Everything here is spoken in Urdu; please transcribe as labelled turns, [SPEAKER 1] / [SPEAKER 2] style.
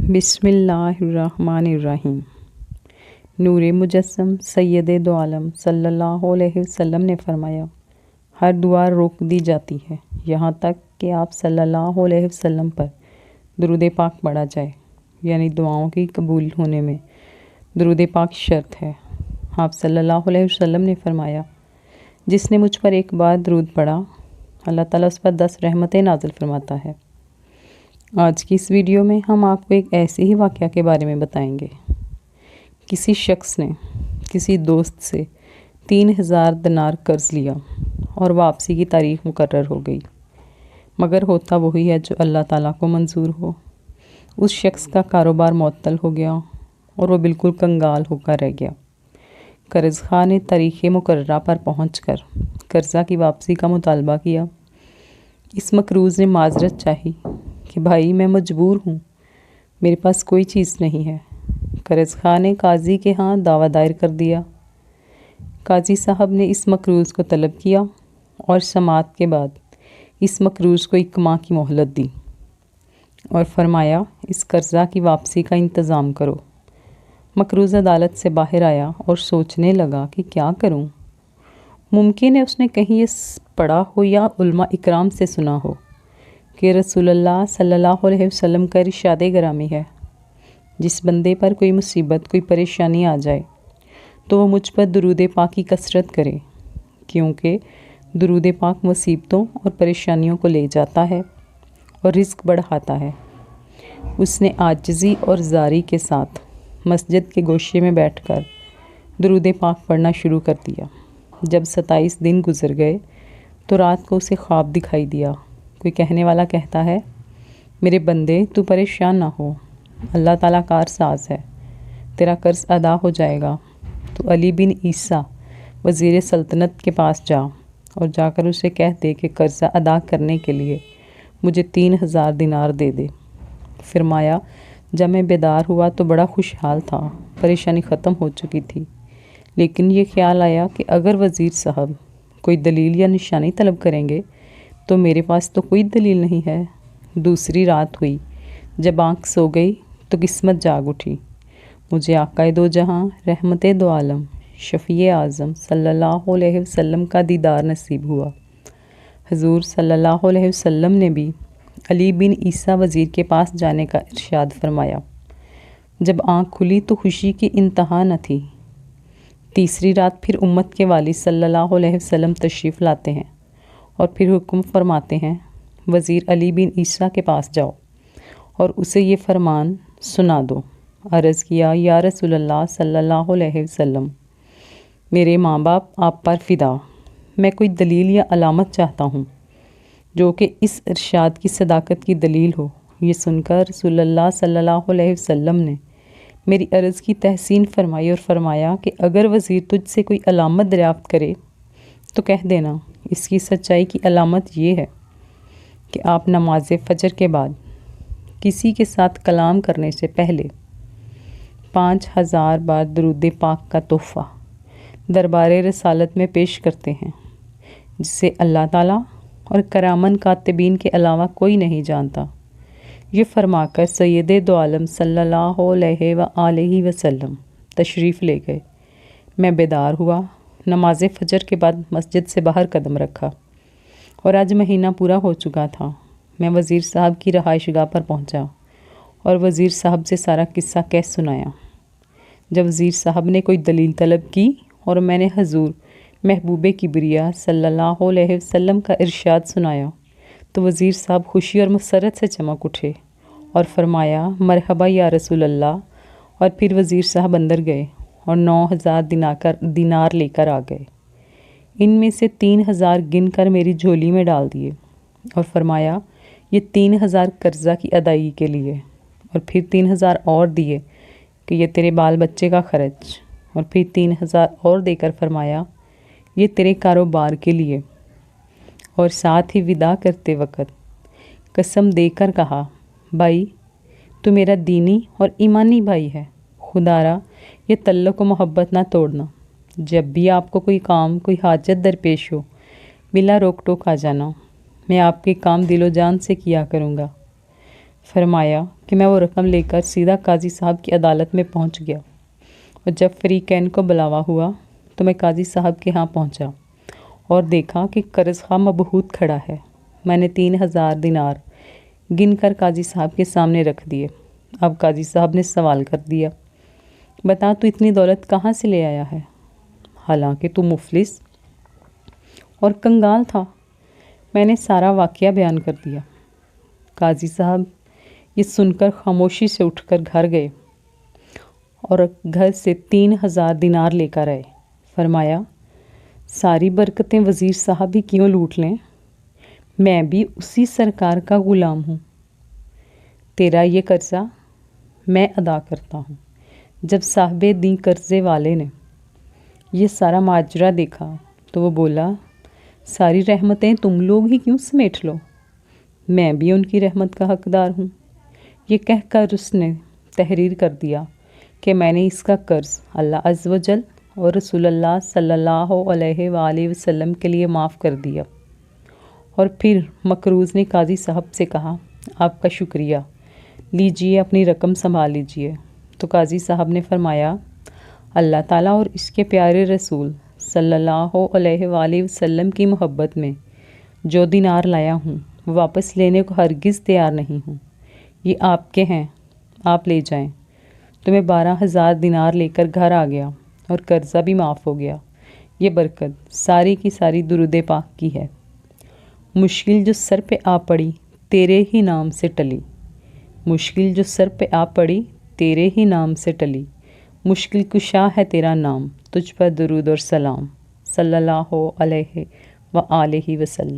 [SPEAKER 1] بسم اللہ الرحمن الرحیم۔ نور مجسم سید دو عالم صلی اللہ علیہ وسلم نے فرمایا، ہر دعا روک دی جاتی ہے یہاں تک کہ آپ صلی اللہ علیہ وسلم پر درود پاک پڑھا جائے، یعنی دعاؤں کی قبول ہونے میں درود پاک شرط ہے۔ آپ صلی اللہ علیہ وسلم نے فرمایا، جس نے مجھ پر ایک بار درود پڑھا، اللہ تعالیٰ اس پر 10 رحمتیں نازل فرماتا ہے۔ آج کی اس ویڈیو میں ہم آپ کو ایک ایسے ہی واقعہ کے بارے میں بتائیں گے۔ کسی شخص نے کسی دوست سے 3000 دینار قرض لیا اور واپسی کی تاریخ مقرر ہو گئی، مگر ہوتا وہی ہے جو اللہ تعالیٰ کو منظور ہو۔ اس شخص کا کاروبار معطل ہو گیا اور وہ بالکل کنگال ہو کر رہ گیا۔ قرض خواہ نے تاریخ مقررہ پر پہنچ کر قرضہ کی واپسی کا مطالبہ کیا۔ اس مقروض نے معذرت چاہی کہ بھائی میں مجبور ہوں، میرے پاس کوئی چیز نہیں ہے۔ قرض خواہ نے قاضی کے ہاں دعویٰ دائر کر دیا۔ قاضی صاحب نے اس مقروض کو طلب کیا اور سماعت کے بعد اس مقروض کو 1 ماہ کی مہلت دی اور فرمایا، اس قرضہ کی واپسی کا انتظام کرو۔ مقروض عدالت سے باہر آیا اور سوچنے لگا کہ کیا کروں۔ ممکن ہے اس نے کہیں یہ پڑھا ہو یا علماء اکرام سے سنا ہو کہ رسول اللہ صلی اللہ علیہ وسلم کا ارشاد گرامی ہے، جس بندے پر کوئی مصیبت، کوئی پریشانی آ جائے تو وہ مجھ پر درود پاک کی کثرت کرے، کیونکہ درود پاک مصیبتوں اور پریشانیوں کو لے جاتا ہے اور رزق بڑھاتا ہے۔ اس نے عاجزی اور زاری کے ساتھ مسجد کے گوشے میں بیٹھ کر درود پاک پڑھنا شروع کر دیا۔ جب 27 دن گزر گئے تو رات کو اسے خواب دکھائی دیا۔ کوئی کہنے والا کہتا ہے، میرے بندے تو پریشان نہ ہو، اللہ تعالیٰ کارساز ہے، تیرا قرض ادا ہو جائے گا۔ تو علی بن عیسیٰ وزیر سلطنت کے پاس جا اور جا کر اسے کہہ دے کہ قرضہ ادا کرنے کے لیے مجھے 3000 دینار دے دے۔ فرمایا، جب میں بیدار ہوا تو بڑا خوشحال تھا، پریشانی ختم ہو چکی تھی، لیکن یہ خیال آیا کہ اگر وزیر صاحب کوئی دلیل یا نشانی طلب کریں گے تو میرے پاس تو کوئی دلیل نہیں ہے۔ دوسری رات ہوئی، جب آنکھ سو گئی تو قسمت جاگ اٹھی۔ مجھے آقا دو جہاں رحمت دو عالم شفیع اعظم صلی اللہ علیہ وسلم کا دیدار نصیب ہوا۔ حضور صلی اللہ علیہ وسلم نے بھی علی بن عیسیٰ وزیر کے پاس جانے کا ارشاد فرمایا۔ جب آنکھ کھلی تو خوشی کی انتہا نہ تھی۔ تیسری رات پھر امت کے والی صلی اللہ علیہ وسلم تشریف لاتے ہیں اور پھر حکم فرماتے ہیں، وزیر علی بن عیسیٰ کے پاس جاؤ اور اسے یہ فرمان سنا دو۔ عرض کیا، یا رسول اللہ صلی اللہ علیہ وسلم، میرے ماں باپ آپ پر فدا، میں کوئی دلیل یا علامت چاہتا ہوں جو کہ اس ارشاد کی صداقت کی دلیل ہو۔ یہ سن کر رسول اللہ صلی اللہ علیہ وسلم نے میری عرض کی تحسین فرمائی اور فرمایا کہ اگر وزیر تجھ سے کوئی علامت دریافت کرے تو کہہ دینا، اس کی سچائی کی علامت یہ ہے کہ آپ نماز فجر کے بعد کسی کے ساتھ کلام کرنے سے پہلے 5000 بار درود پاک کا تحفہ دربار رسالت میں پیش کرتے ہیں، جسے اللہ تعالیٰ اور کرامن کاتبین کے علاوہ کوئی نہیں جانتا۔ یہ فرما کر سید دو عالم صلی اللہ علیہ وآلہ وسلم تشریف لے گئے۔ میں بیدار ہوا، نماز فجر کے بعد مسجد سے باہر قدم رکھا اور آج مہینہ پورا ہو چکا تھا۔ میں وزیر صاحب کی رہائش گاہ پر پہنچا اور وزیر صاحب سے سارا قصہ کہہ سنایا۔ جب وزیر صاحب نے کوئی دلیل طلب کی اور میں نے حضور محبوب کبریا صلی اللہ علیہ وسلم کا ارشاد سنایا تو وزیر صاحب خوشی اور مسرت سے چمک اٹھے اور فرمایا، مرحبا یا رسول اللہ، اور پھر وزیر صاحب اندر گئے اور 9000 دینار لے کر آ گئے۔ ان میں سے 3000 گن کر میری جھولی میں ڈال دیے اور فرمایا، یہ 3000 قرضہ کی ادائیگی کے لیے، اور پھر 3000 اور دیے کہ یہ تیرے بال بچے کا خرچ، اور پھر 3000 اور دے کر فرمایا، یہ تیرے کاروبار کے لیے، اور ساتھ ہی وداع کرتے وقت قسم دے کر کہا، بھائی تو میرا دینی اور ایمانی بھائی ہے، خدا را یہ تعلق و محبت نہ توڑنا۔ جب بھی آپ کو کوئی کام، کوئی حاجت درپیش ہو، بلا روک ٹوک آ جانا، میں آپ کے کام دل و جان سے کیا کروں گا۔ فرمایا کہ میں وہ رقم لے کر سیدھا قاضی صاحب کی عدالت میں پہنچ گیا، اور جب فریقین کو بلاوا ہوا تو میں قاضی صاحب کے ہاں پہنچا اور دیکھا کہ قرض خواہ مبہوت کھڑا ہے۔ میں نے 3000 دینار گن کر قاضی صاحب کے سامنے رکھ دیے۔ اب قاضی صاحب نے سوال کر دیا، بتا تو اتنی دولت کہاں سے لے آیا ہے، حالانکہ تو مفلس اور کنگال تھا۔ میں نے سارا واقعہ بیان کر دیا۔ قاضی صاحب یہ سن کر خاموشی سے اٹھ کر گھر گئے اور گھر سے 3000 دینار لے کر آئے۔ فرمایا، ساری برکتیں وزیر صاحب ہی کیوں لوٹ لیں، میں بھی اسی سرکار کا غلام ہوں۔ تیرا یہ قرضہ میں ادا کرتا ہوں۔ جب صاحب دیں قرضے والے نے یہ سارا ماجرا دیکھا تو وہ بولا، ساری رحمتیں تم لوگ ہی کیوں سمیٹ لو، میں بھی ان کی رحمت کا حقدار ہوں۔ یہ کہہ کر اس نے تحریر کر دیا کہ میں نے اس کا قرض اللہ عز و جل اور رسول اللہ صلی اللہ علیہ وآلہ وسلم کے لیے معاف کر دیا۔ اور پھر مقروض نے قاضی صاحب سے کہا، آپ کا شکریہ، لیجئے اپنی رقم سنبھال لیجئے۔ تو قاضی صاحب نے فرمایا، اللہ تعالیٰ اور اس کے پیارے رسول صلی اللہ علیہ وآلہ وسلم کی محبت میں جو دینار لایا ہوں وہ واپس لینے کو ہرگز تیار نہیں ہوں۔ یہ آپ کے ہیں، آپ لے جائیں۔ تو میں 12000 دینار لے کر گھر آ گیا اور قرضہ بھی معاف ہو گیا۔ یہ برکت ساری کی ساری درود پاک کی ہے۔ مشکل جو سر پہ آ پڑی تیرے ہی نام سے ٹلی، مشکل جو سر پہ آ پڑی تیرے ہی نام سے ٹلی، مشکل کشا ہے تیرا نام، تجھ پر درود اور سلام، صلی اللہ علیہ وآلہ وسلم۔